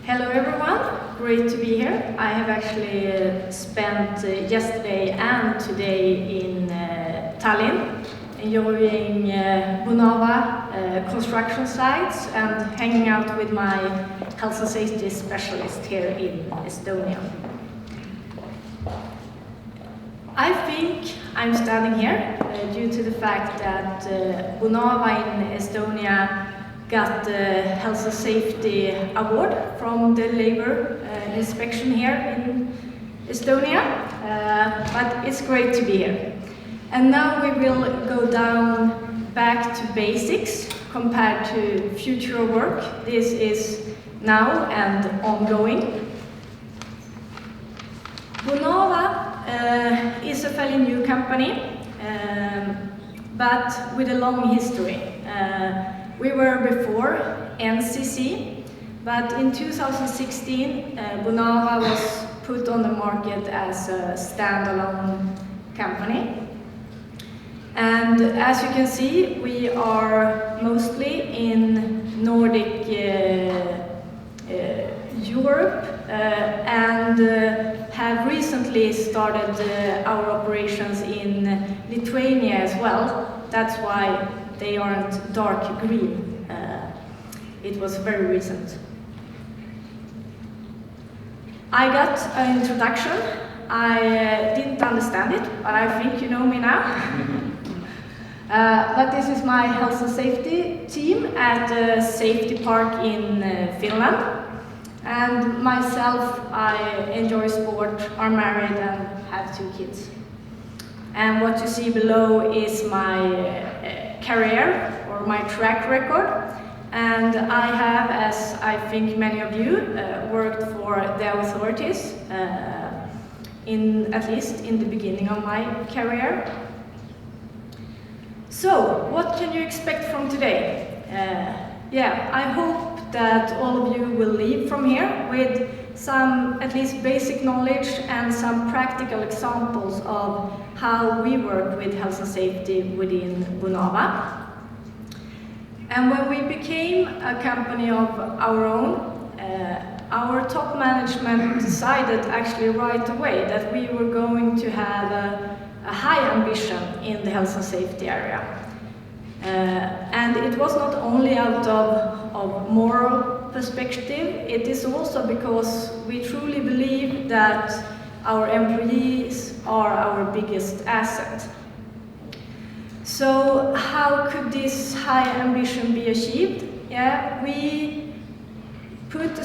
Hello everyone, great to be here. I have actually spent yesterday and today in Tallinn, enjoying Bonava construction sites and hanging out with my health and safety specialist here in Estonia. I think I'm standing here due to the fact that Bonava in Estonia got the Health and Safety Award from the Labor Inspection here in Estonia, but it's great to be here. And now we will go down back to basics compared to future work. This is now and ongoing. Bonava is a fairly new company, but with a long history. We were before NCC, but in 2016 Bonava was put on the market as a standalone company. And as you can see, we are mostly in Nordic Europe and have recently started our operations in Lithuania as well. That's why they aren't dark green. It was very recent. I got an introduction. I didn't understand it, but I think you know me now. But this is my health and safety team at the safety park in Finland. And myself, I enjoy sport, are married and have 2 kids. And what you see below is my career or my track record. And I have, as I think many of you, worked for the authorities, at least in the beginning of my career. So, what can you expect from today? I hope that all of you will leave from here with some at least basic knowledge and some practical examples of how we work with health and safety within Bonava. And when we became a company of our own, our top management decided actually right away that we were going to have a high ambition in the health and safety area. And it was not only out of moral perspective, it is also because we truly believe that our employees are our biggest asset. So how could this high ambition be achieved? We put a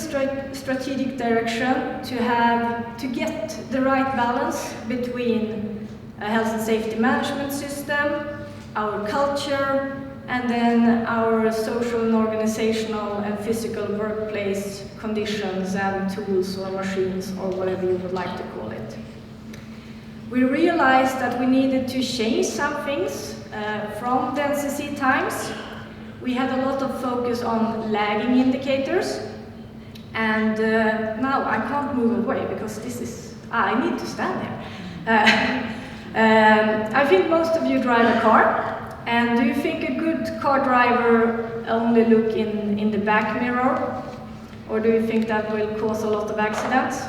strategic direction to get the right balance between a health and safety management system, our culture, and then our social and organizational and physical workplace conditions and tools or machines or whatever you would like to call it. We realized that we needed to change some things from the NCC times. We had a lot of focus on lagging indicators, and now I can't move away because this is, I need to stand there. I think most of you drive a car. And do you think a good car driver only look in the back mirror? Or do you think that will cause a lot of accidents?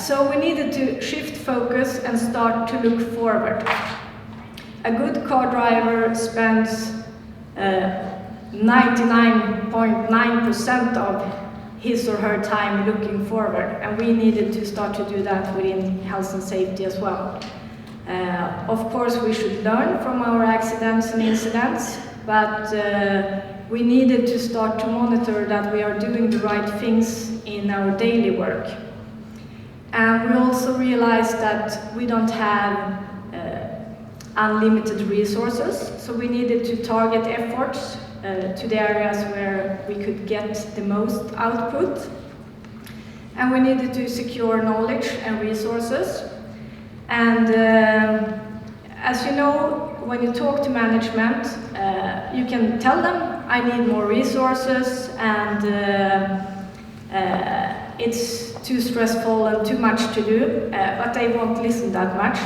So we needed to shift focus and start to look forward. A good car driver spends 99.9% of his or her time looking forward, and we needed to start to do that within health and safety as well. Of course, we should learn from our accidents and incidents, but we needed to start to monitor that we are doing the right things in our daily work. And we also realized that we don't have unlimited resources, so we needed to target efforts to the areas where we could get the most output. And we needed to secure knowledge and resources. And as you know, when you talk to management, you can tell them, I need more resources, and it's too stressful and too much to do, but they won't listen that much.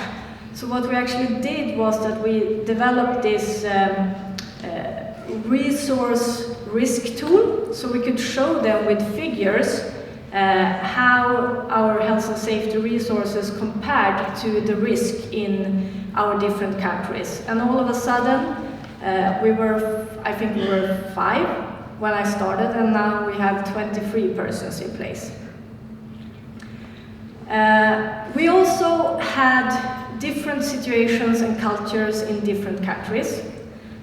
So what we actually did was that we developed this resource risk tool, so we could show them with figures how our health and safety resources compared to the risk in our different countries. And all of a sudden, I think we were 5 when I started, and now we have 23 persons in place. We also had different situations and cultures in different countries.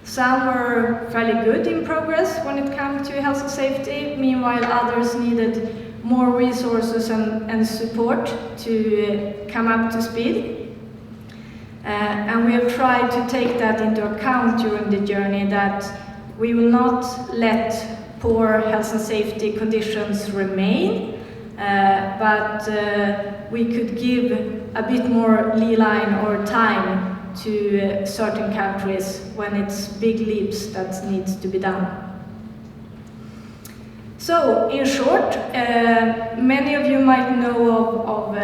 Some were fairly good in progress when it came to health and safety, meanwhile others needed more resources and support to come up to speed. And we have tried to take that into account during the journey, that we will not let poor health and safety conditions remain, but we could give a bit more line or time to certain countries when it's big leaps that needs to be done. So, in short, many of you might know of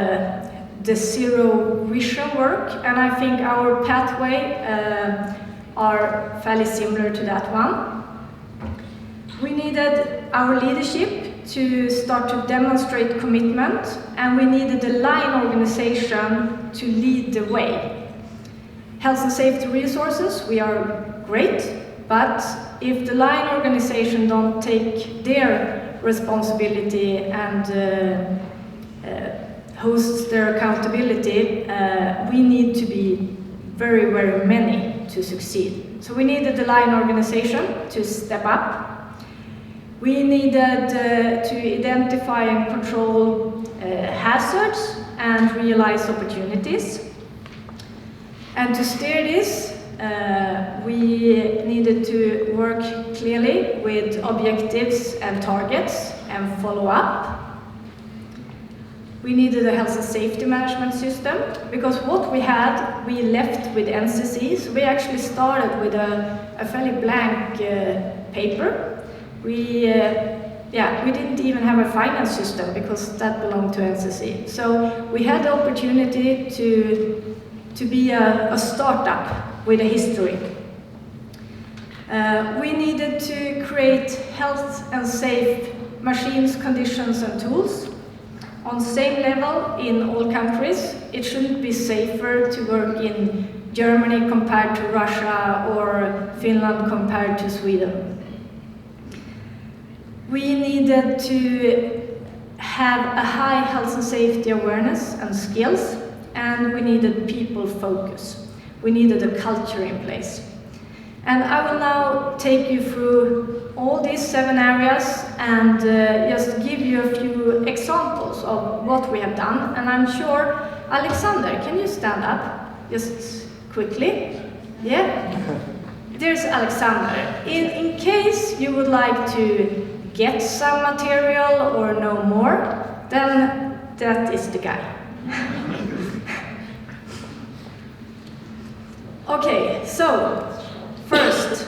the zero vision work, and I think our pathway are fairly similar to that one. We needed our leadership to start to demonstrate commitment, and we needed a line organization to lead the way. Health and safety resources, we are great, but if the line organization don't take their responsibility and hosts their accountability, we need to be very, very many to succeed. So we needed the line organization to step up. We needed to identify and control hazards and realize opportunities. And to steer this, we needed to work clearly with objectives and targets and follow up. We needed a health and safety management system, because what we had, we left with NCCs. We actually started with a fairly blank paper. We didn't even have a finance system, because that belonged to NCC. So we had the opportunity to be a startup with a history. We needed to create health and safe machines, conditions and tools on the same level in all countries. It shouldn't be safer to work in Germany compared to Russia or Finland compared to Sweden. We needed to have a high health and safety awareness and skills, and we needed people focus. We needed a culture in place. And I will now take you through all these 7 areas and just give you a few examples of what we have done. And I'm sure, Alexander, can you stand up just quickly? Yeah? There's Alexander. In case you would like to get some material or know more, then that is the guy. Okay, so first,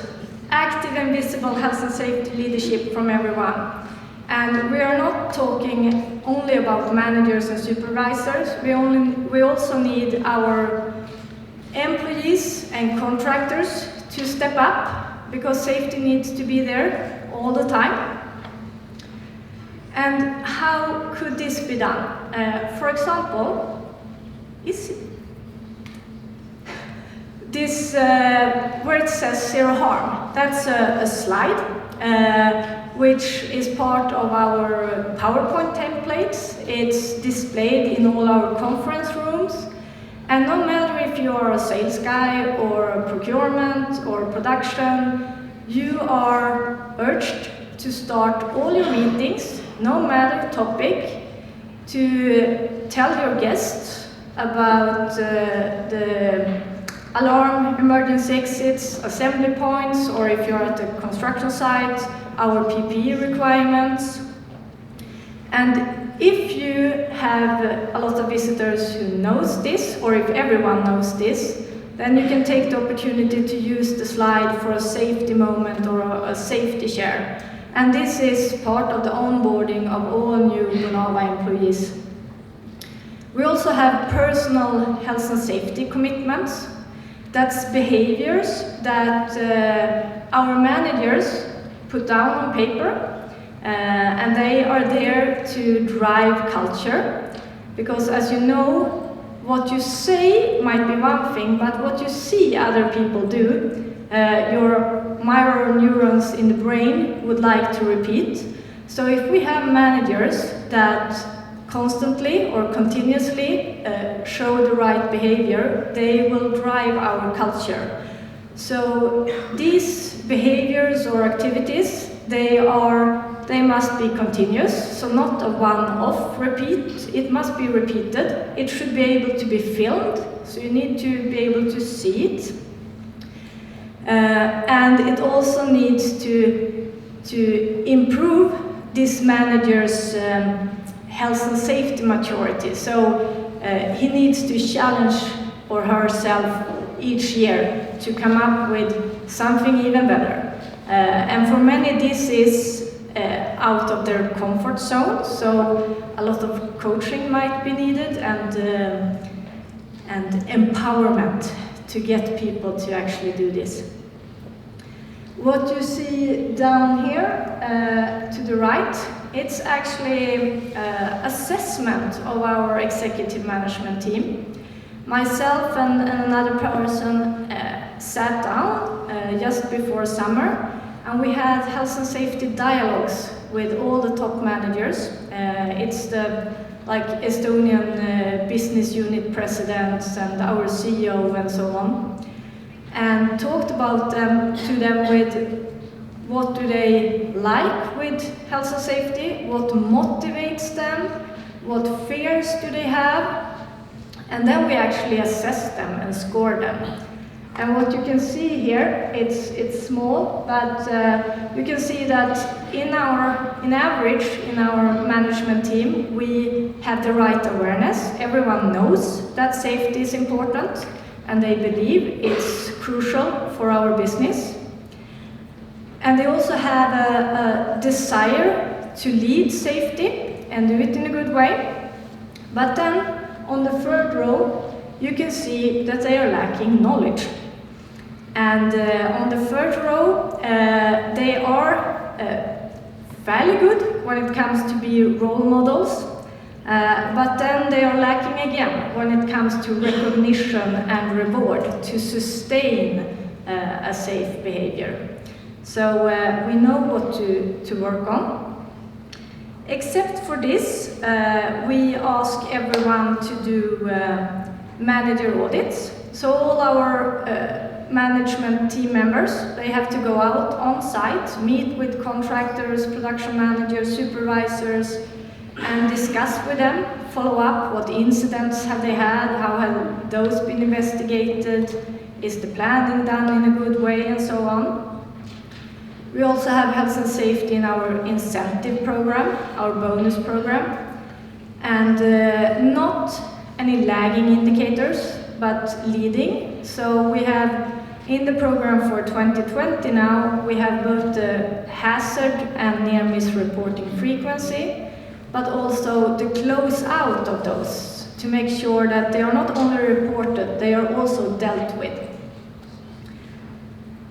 active and visible health and safety leadership from everyone. And we are not talking only about managers and supervisors. We also need our employees and contractors to step up, because safety needs to be there all the time. And how could this be done? For example, this where it says zero harm, that's a slide which is part of our PowerPoint templates. It's displayed in all our conference rooms, and no matter if you are a sales guy or procurement or production, you are urged to start all your meetings, no matter topic, to tell your guests about the alarm, emergency exits, assembly points, or if you're at a construction site, our PPE requirements. And if you have a lot of visitors who knows this, or if everyone knows this, then you can take the opportunity to use the slide for a safety moment or a safety share. And this is part of the onboarding of all new Bonava employees. We also have personal health and safety commitments. That's behaviors that our managers put down on paper, and they are there to drive culture. Because as you know, what you say might be one thing, but what you see other people do, your mirror neurons in the brain would like to repeat. So if we have managers that constantly or continuously show the right behavior, they will drive our culture. So these behaviors or activities, they must be continuous, so not a one-off repeat. It must be repeated. It should be able to be filmed, so you need to be able to see it. And it also needs to improve this manager's health and safety maturity. So he needs to challenge or herself each year to come up with something even better. And for many, this is out of their comfort zone, so a lot of coaching might be needed and empowerment to get people to actually do this. What you see down here to the right, it's actually assessment of our executive management team. Myself and another person sat down just before summer, and we had health and safety dialogues with all the top managers. It's the Estonian business unit presidents and our CEO and so on, and talked about to them with what do they like with health and safety, what motivates them, what fears do they have, and then we actually assess them and score them. And what you can see here, it's small, but you can see that in average in our management team, we have the right awareness. Everyone knows that safety is important, and they believe it's crucial for our business. And they also have a desire to lead safety and do it in a good way. But then on the third row, you can see that they are lacking knowledge. And on the third row, they are fairly good when it comes to be role models, but then they are lacking again when it comes to recognition and reward to sustain a safe behavior. So we know what to work on. Except for this, we ask everyone to do manager audits. So all our management team members, they have to go out on site, meet with contractors, production managers, supervisors, and discuss with them, follow up what incidents have they had, how have those been investigated, is the planning done in a good way, and so on. We also have health and safety in our incentive program, our bonus program, and not any lagging indicators, but leading. So we have in the program for 2020 now, we have both the hazard and near-miss reporting frequency, but also the close out of those to make sure that they are not only reported, they are also dealt with.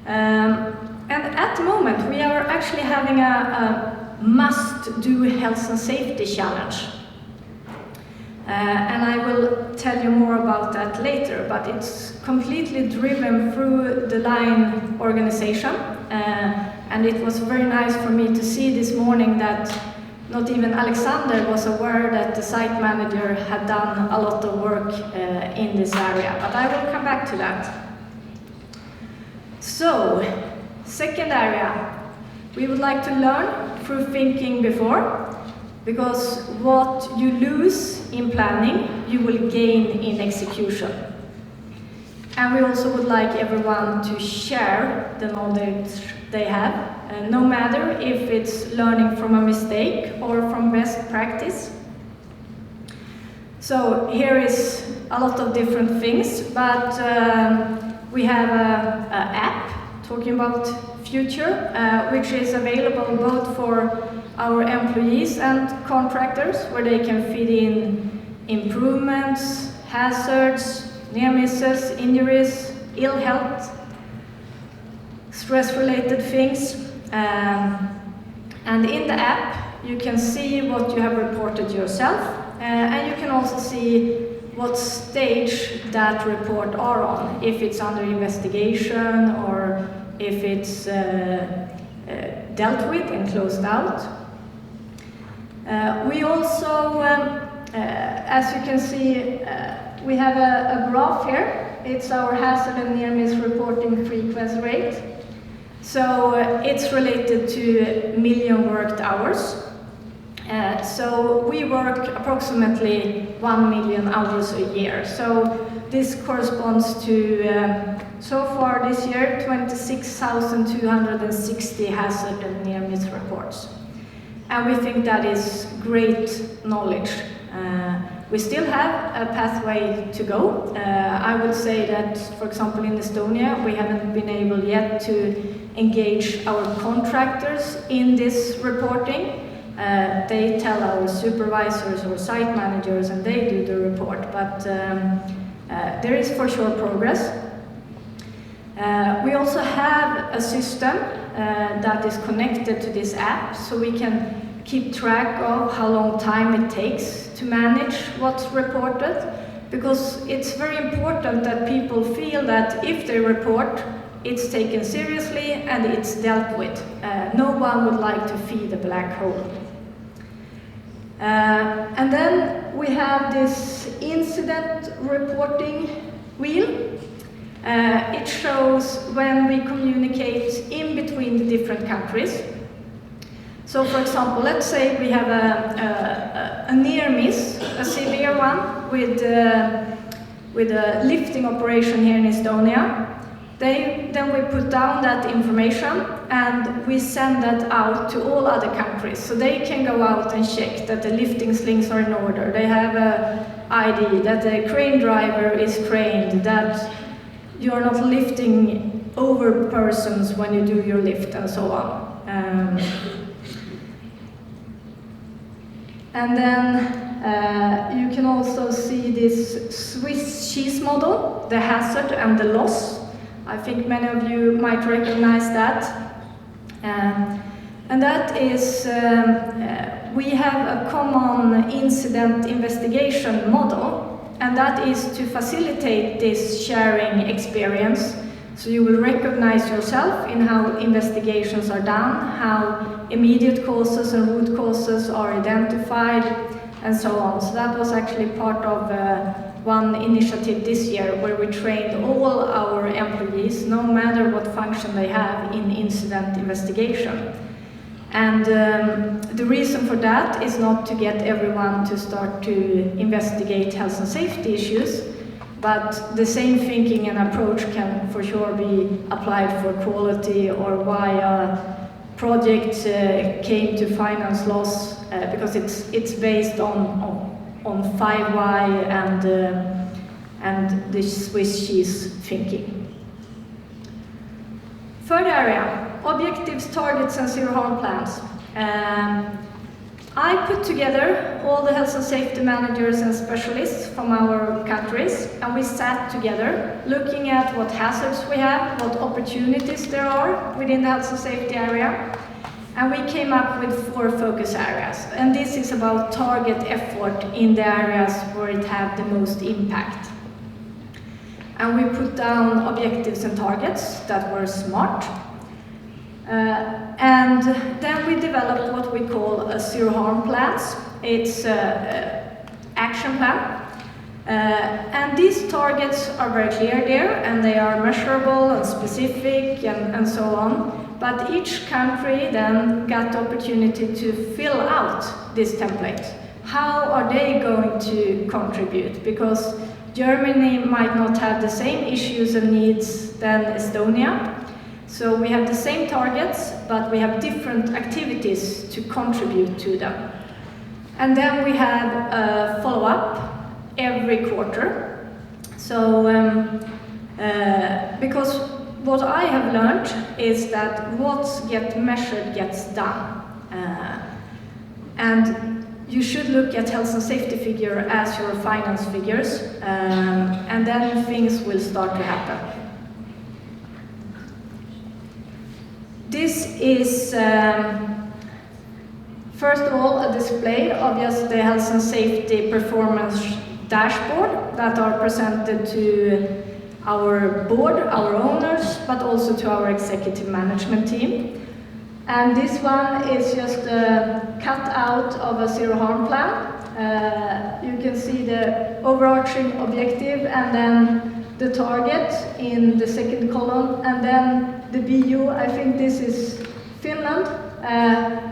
And at the moment, we are actually having a must-do health and safety challenge. And I will tell you more about that later, but it's completely driven through the line organization. And it was very nice for me to see this morning that not even Alexander was aware that the site manager had done a lot of work in this area, but I will come back to that. So, second area, we would like to learn through thinking before. Because what you lose in planning, you will gain in execution. And we also would like everyone to share the knowledge they have, no matter if it's learning from a mistake or from best practice. So here is a lot of different things, but we have an app talking about future, which is available both for our employees and contractors, where they can feed in improvements, hazards, near misses, injuries, ill health, stress-related things. And in the app, you can see what you have reported yourself, and you can also see what stage that report are on, if it's under investigation or if it's dealt with and closed out. We also, as you can see, we have a graph here. It's our hazard and near-miss reporting frequency rate. So it's related to million worked hours. So we work approximately 1 million hours a year. So this corresponds to, so far this year, 26,260 hazard and near-miss reports. And we think that is great knowledge. We still have a pathway to go. I would say that, for example, in Estonia, we haven't been able yet to engage our contractors in this reporting. They tell our supervisors or site managers and they do the report, but there is for sure progress. We also have a system that is connected to this app, so we can keep track of how long time it takes to manage what's reported, because it's very important that people feel that if they report, it's taken seriously and it's dealt with. No one would like to feed a black hole. And then we have this incident reporting wheel. It shows when we communicate in between the different countries. So for example, let's say we have a near miss, a severe one, with a lifting operation here in Estonia. Then we put down that information and we send that out to all other countries. So they can go out and check that the lifting slings are in order. They have an ID, that the crane driver is trained, that you are not lifting over persons when you do your lift and so on. And then you can also see this Swiss cheese model, the hazard and the loss. I think many of you might recognize that. And that is, we have a common incident investigation model, and that is to facilitate this sharing experience. So you will recognize yourself in how investigations are done, how immediate causes and root causes are identified, and so on. So that was actually part of one initiative this year where we trained all our employees, no matter what function they have, in incident investigation. And the reason for that is not to get everyone to start to investigate health and safety issues, but the same thinking and approach can for sure be applied for quality, or why a project came to finance loss, because it's based on 5Y and the Swiss cheese thinking. Third area, objectives, targets and zero harm plans. I put together all the health and safety managers and specialists from our countries, and we sat together looking at what hazards we have, what opportunities there are within the health and safety area. And we came up with 4 focus areas, and this is about target effort in the areas where it had the most impact. And we put down objectives and targets that were SMART. And then we developed what we call a zero harm plans. It's an action plan. And these targets are very clear there, and they are measurable and specific and so on. But each country then got the opportunity to fill out this template. How are they going to contribute? Because Germany might not have the same issues and needs than Estonia. So we have the same targets, but we have different activities to contribute to them. And then we have a follow-up every quarter. So, because what I have learned is that what gets measured gets done. And you should look at health and safety figure as your finance figures, and then things will start to happen. This is first of all a display of just the health and safety performance dashboard that are presented to our board, our owners, but also to our executive management team. And this one is just a cut-out of a zero harm plan. You can see the overarching objective and then the target in the second column, and then the BU, I think this is Finland,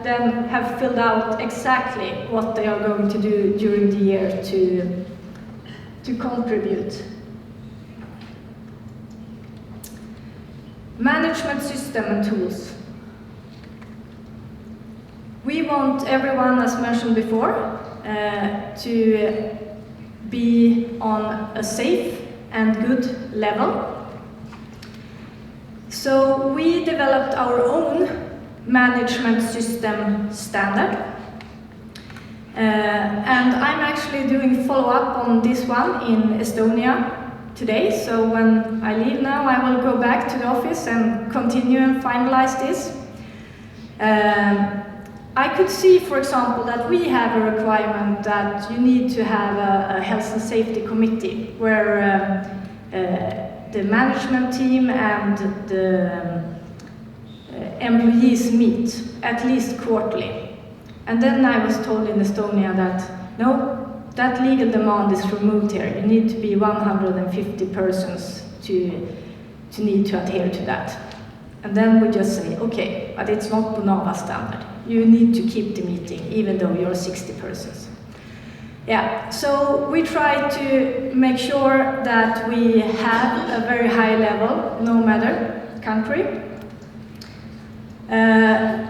then have filled out exactly what they are going to do during the year to contribute. Management system and tools. We want everyone, as mentioned before, to be on a safe and good level. So we developed our own management system standard. And I'm actually doing follow-up on this one in Estonia today. So when I leave now, I will go back to the office and continue and finalize this. I could see, for example, that we have a requirement that you need to have a health and safety committee where the management team and the employees meet at least quarterly. And then I was told in Estonia that no, that legal demand is removed here. You need to be 150 persons to need to adhere to that. And then we just say, okay, but it's not Bonava standard. You need to keep the meeting, even though you're 60 persons. Yeah, so we try to make sure that we have a very high level, no matter country.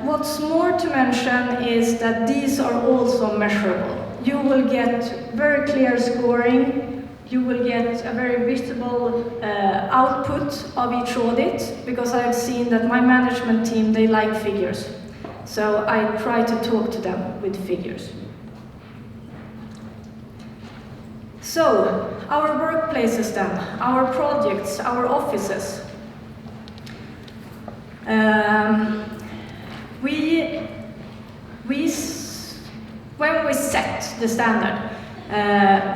What's more to mention is that these are also measurable. You will get very clear scoring. You will get a very visible output of each audit, because I've seen that my management team, they like figures. So I try to talk to them with figures. So, our workplaces then, our projects, our offices. When we set the standard,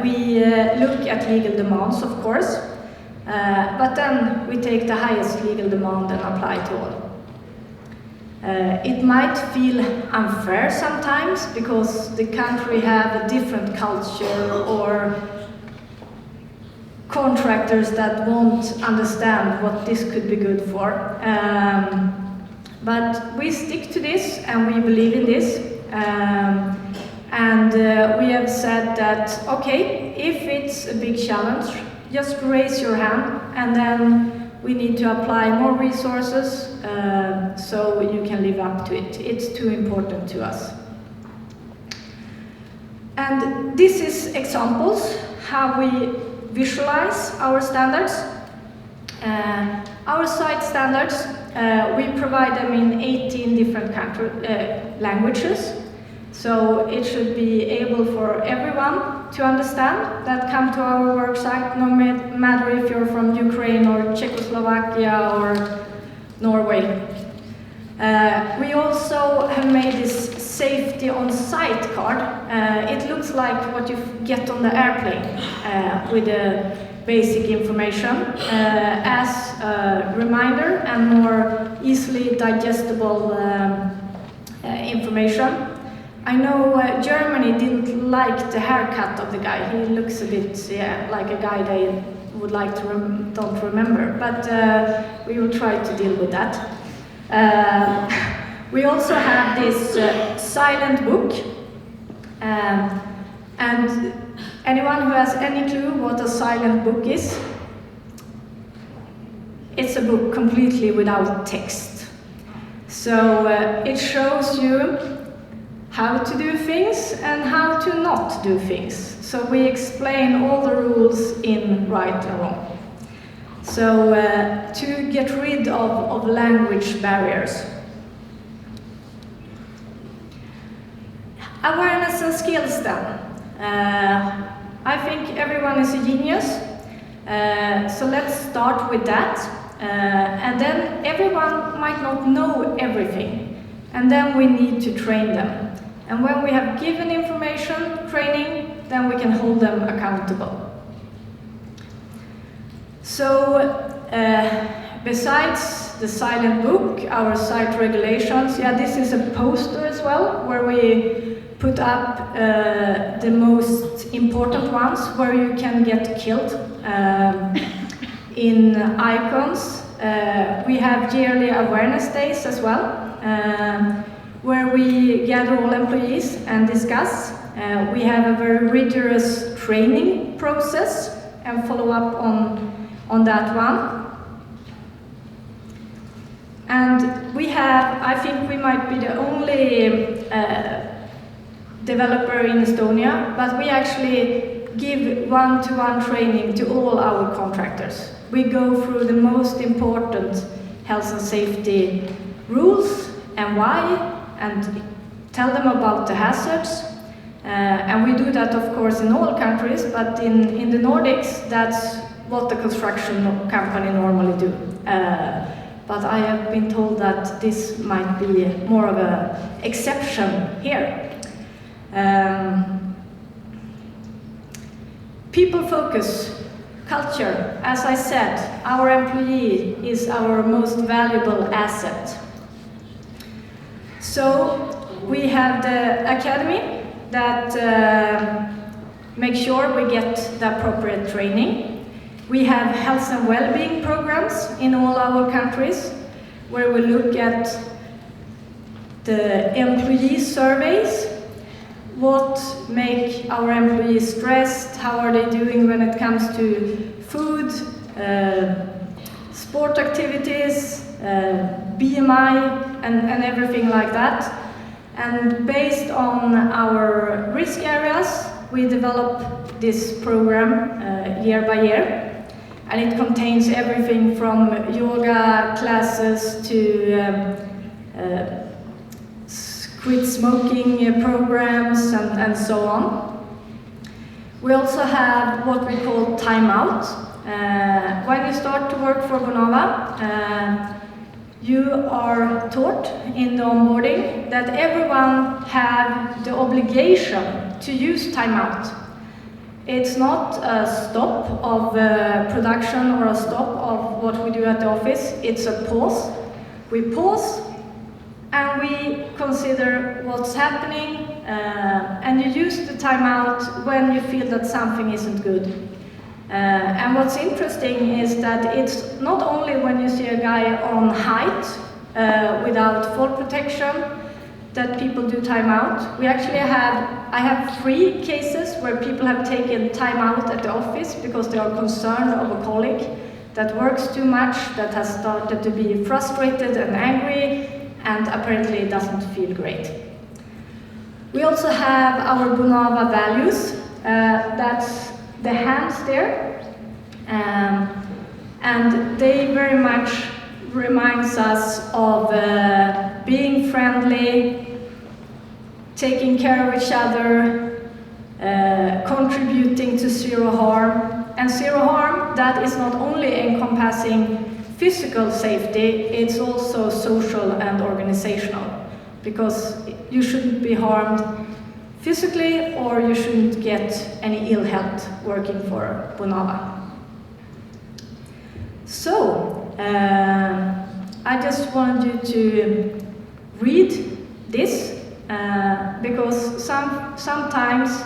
we look at legal demands, of course, but then we take the highest legal demand and apply to all. It might feel unfair sometimes because the country have a different culture or contractors that won't understand what this could be good for. But we stick to this and we believe in this. And we have said that, okay, if it's a big challenge, just raise your hand, and then we need to apply more resources so you can live up to it. It's too important to us. And this is examples how we visualize our standards. Our site standards, we provide them in 18 different languages. So it should be able for everyone to understand that come to our work site, no matter if you're from Ukraine or Czechoslovakia or Norway. We also have made this safety on site card. It looks like what you get on the airplane with the basic information as a reminder and more easily digestible information. I know Germany didn't like the haircut of the guy. He looks a bit, like a guy they would like to don't remember. But we will try to deal with that. We also have this silent book. And anyone who has any clue what a silent book is? It's a book completely without text. So it shows you how to do things and how to not do things. So we explain all the rules in right and wrong. So to get rid of language barriers. Awareness and skills then. I think everyone is a genius. So let's start with that. and then everyone might not know everything, and then we need to train them. And when we have given information, training, then we can hold them accountable. So, besides the silent book, our site regulations, yeah, this is a poster as well, where we put up the most important ones, where you can get killed in icons. We have yearly awareness days as well, where we gather all employees and discuss. We have a very rigorous training process and follow up on that one. And we have, I think we might be the only developer in Estonia, but we actually give one-to-one training to all our contractors. We go through the most important health and safety rules and why, and tell them about the hazards. And we do that, of course, in all countries, but in the Nordics, that's what the construction company normally do. But I have been told that this might be more of an exception here. People focus, culture. As I said, our employee is our most valuable asset. So we have the academy that makes sure we get the appropriate training. We have health and well-being programs in all our countries, where we look at the employee surveys, what make our employees stressed, how are they doing when it comes to food, sport activities, BMI, and everything like that. And based on our risk areas, we develop this program year by year. And it contains everything from yoga classes to quit smoking programs and so on. We also have what we call timeout. When you start to work for Bonava, you are taught in the onboarding that everyone have the obligation to use timeout. It's not a stop of production or a stop of what we do at the office, it's a pause. We pause and we consider what's happening, and you use the timeout when you feel that something isn't good. And what's interesting is that it's not only when you see a guy on height without fall protection that people do timeout. We actually I have 3 cases where people have taken timeout at the office because they are concerned of a colleague that works too much, that has started to be frustrated and angry, and apparently doesn't feel great. We also have our Bonava values. That's the hands there, and they very much reminds us of being friendly, taking care of each other, contributing to zero harm. And zero harm, that is not only encompassing physical safety, it's also social and organizational, because you shouldn't be harmed physically or you shouldn't get any ill health working for Bonava. So, I just wanted you to read this, because sometimes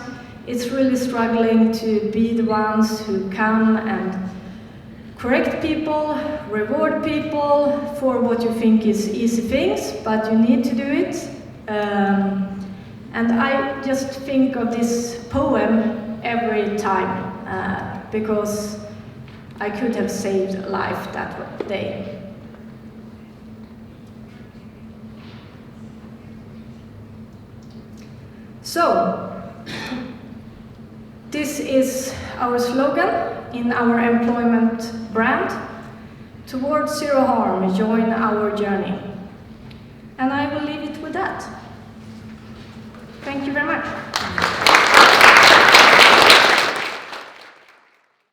it's really struggling to be the ones who come and correct people, reward people for what you think is easy things, but you need to do it. And I just think of this poem every time, because I could have saved a life that day. So, this is our slogan in our employment brand: towards zero harm, join our journey. And I will leave it with that. Thank you very much.